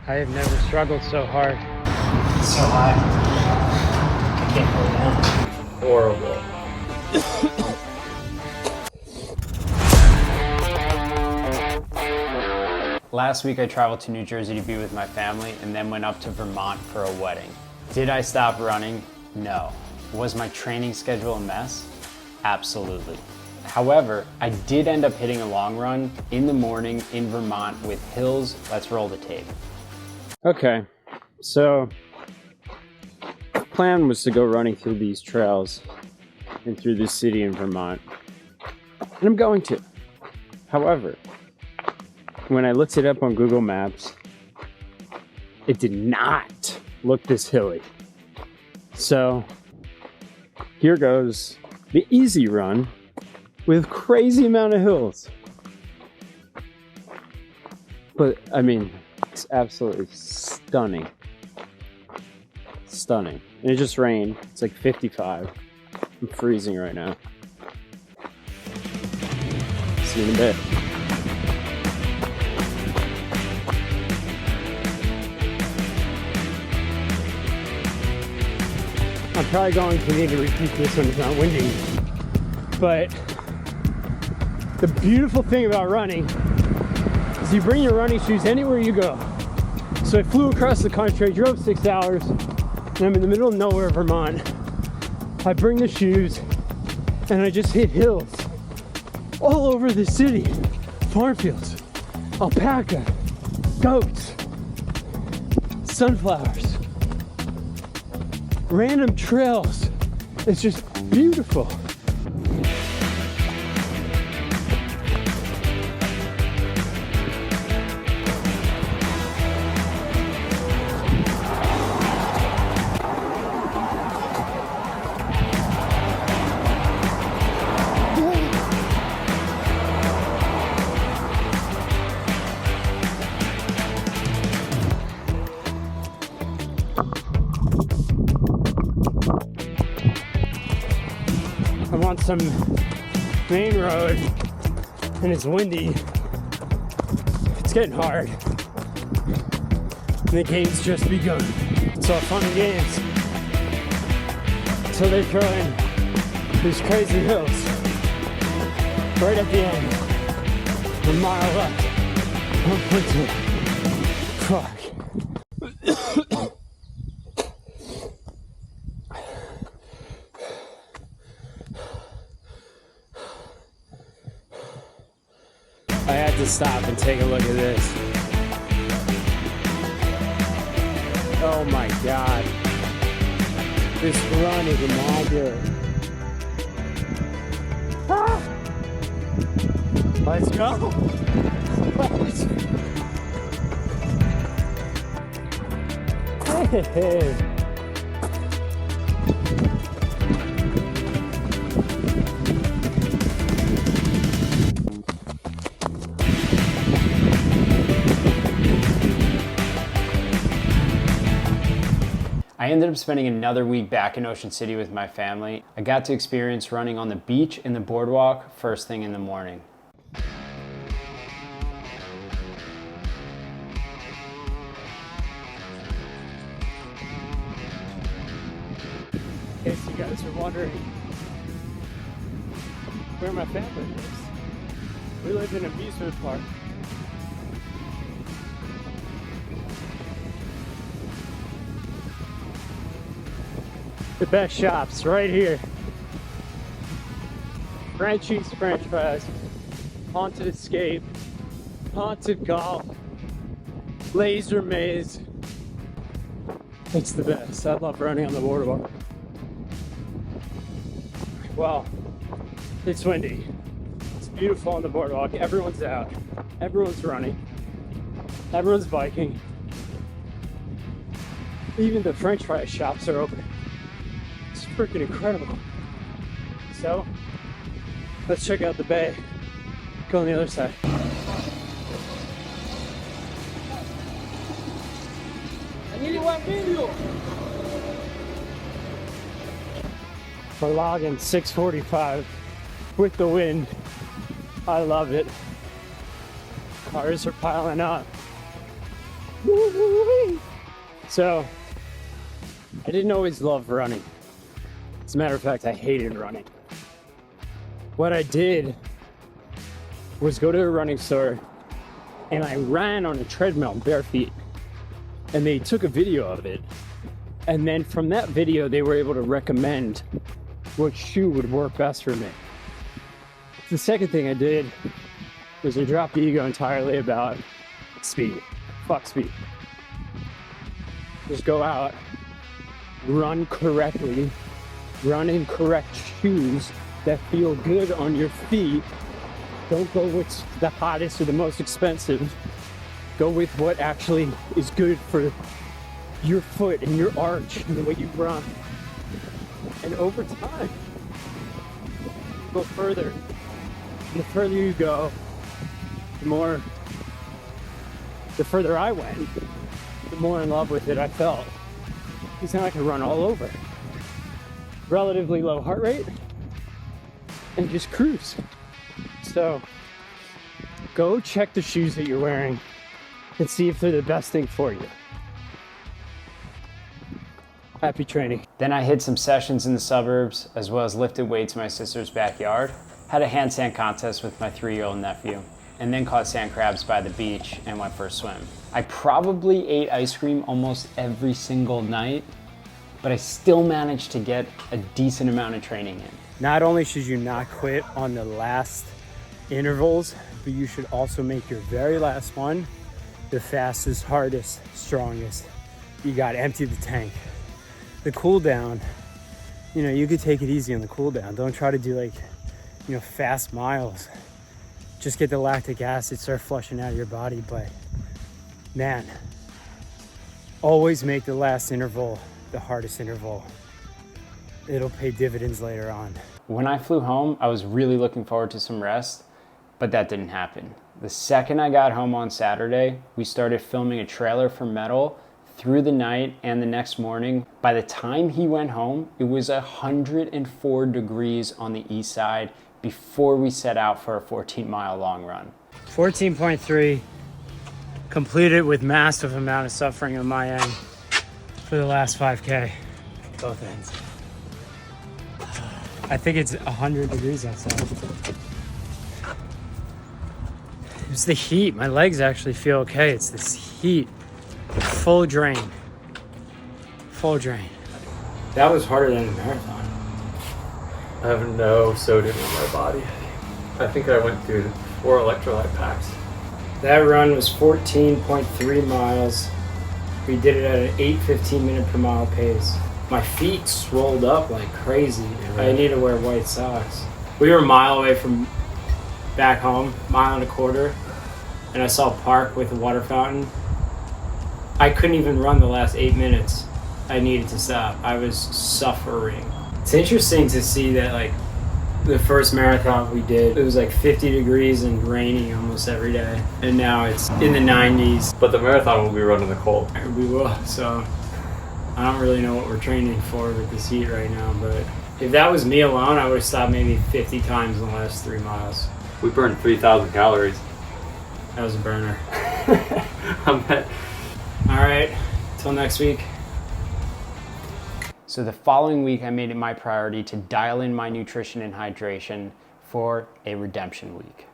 I have never struggled so hard. It's so high. I can't go down. Horrible. Last week I traveled to New Jersey to be with my family and then went up to Vermont for a wedding. Did I stop running? No. Was my training schedule a mess? Absolutely. However, I did end up hitting a long run in the morning in Vermont with hills. Let's roll the tape. Okay, so the plan was to go running through these trails and through this city in Vermont. And I'm going to. However, when I looked it up on Google Maps, it did not look this hilly. So here goes the easy run with crazy amount of hills. But I mean, it's absolutely stunning. Stunning. And it just rained. It's like 55. I'm freezing right now. See you in a bit. I'm probably going to need to repeat this when it's not windy. But the beautiful thing about running is you bring your running shoes anywhere you go. So I flew across the country, I drove 6 hours, and I'm in the middle of nowhere, Vermont. I bring the shoes, and I just hit hills all over the city. Farm fields, alpaca, goats, sunflowers, random trails. It's just beautiful. I'm on some main road and it's windy. It's getting hard. And the game's just begun. It's all fun and games. So they throw in these crazy hills right at the end. A mile left. 1.2. Fuck. I had to stop and take a look at this. Oh my God. This run is immaculate. Ah! Let's go. Hey. I ended up spending another week back in Ocean City with my family. I got to experience running on the beach and the boardwalk first thing in the morning. In case you guys are wondering where my family lives, we live in an amusement park. The best shops right here. Frenchie's French fries, Haunted Escape, Haunted Golf, Laser Maze. It's the best. I love running on the boardwalk. Well, it's windy. It's beautiful on the boardwalk. Everyone's out. Everyone's running. Everyone's biking. Even the French fry shops are open. It's freaking incredible. So, let's check out the bay. Go on the other side. We're logging 6:45 with the wind. I love it. Cars are piling up. Woo-hoo. So, I didn't always love running. As a matter of fact, I hated running. What I did was go to a running store and I ran on a treadmill bare feet. And they took a video of it. And then from that video, they were able to recommend what shoe would work best for me. The second thing I did was I dropped the ego entirely about speed. Fuck speed. Just go out, run correctly, run in correct shoes that feel good on your feet. Don't go with the hottest or the most expensive. Go with what actually is good for your foot and your arch and the way you run. And over time, you go further. And the further you go, the further I went, the more in love with it I felt. It's not like I run all over. Relatively low heart rate and just cruise. So go check the shoes that you're wearing and see if they're the best thing for you. Happy training. Then I hit some sessions in the suburbs, as well as lifted weights in my sister's backyard. Had a handstand contest with my 3-year-old nephew, and then caught sand crabs by the beach and went for a swim. I probably ate ice cream almost every single night, but I still managed to get a decent amount of training in. Not only should you not quit on the last intervals, but you should also make your very last one the fastest, hardest, strongest. You gotta empty the tank. The cool down, you could take it easy on the cool down. Don't try to do fast miles. Just get the lactic acid, start flushing out of your body. But man, always make the last interval the hardest interval. It'll pay dividends later on. When I flew home, I was really looking forward to some rest, but that didn't happen. The second I got home on Saturday, we started filming a trailer for Metal through the night and the next morning. By the time he went home, it was 104 degrees on the east side before we set out for a 14-mile long run. 14.3, completed with massive amount of suffering on my end for the last 5K, both ends. I think it's 100 degrees outside. It's the heat. My legs actually feel okay. It's this heat. Full drain. Full drain. That was harder than a marathon. I have no sodium in my body. I think I went through 4 electrolyte packs. That run was 14.3 miles. We did it at an 8:15 minute per mile pace. My feet swelled up like crazy. I need to wear white socks. We were a mile away from back home, 1.25 miles, and I saw a park with a water fountain. I couldn't even run the last 8 minutes. I needed to stop. I was suffering. It's interesting to see that the first marathon we did, it was 50 degrees and raining almost every day. And now it's in the 90s. But the marathon will be run in the cold. We will, so I don't really know what we're training for with this heat right now, but if that was me alone, I would have stopped maybe 50 times in the last 3 miles. We burned 3,000 calories. That was a burner. I bet. All right, till next week. So the following week, I made it my priority to dial in my nutrition and hydration for a redemption week.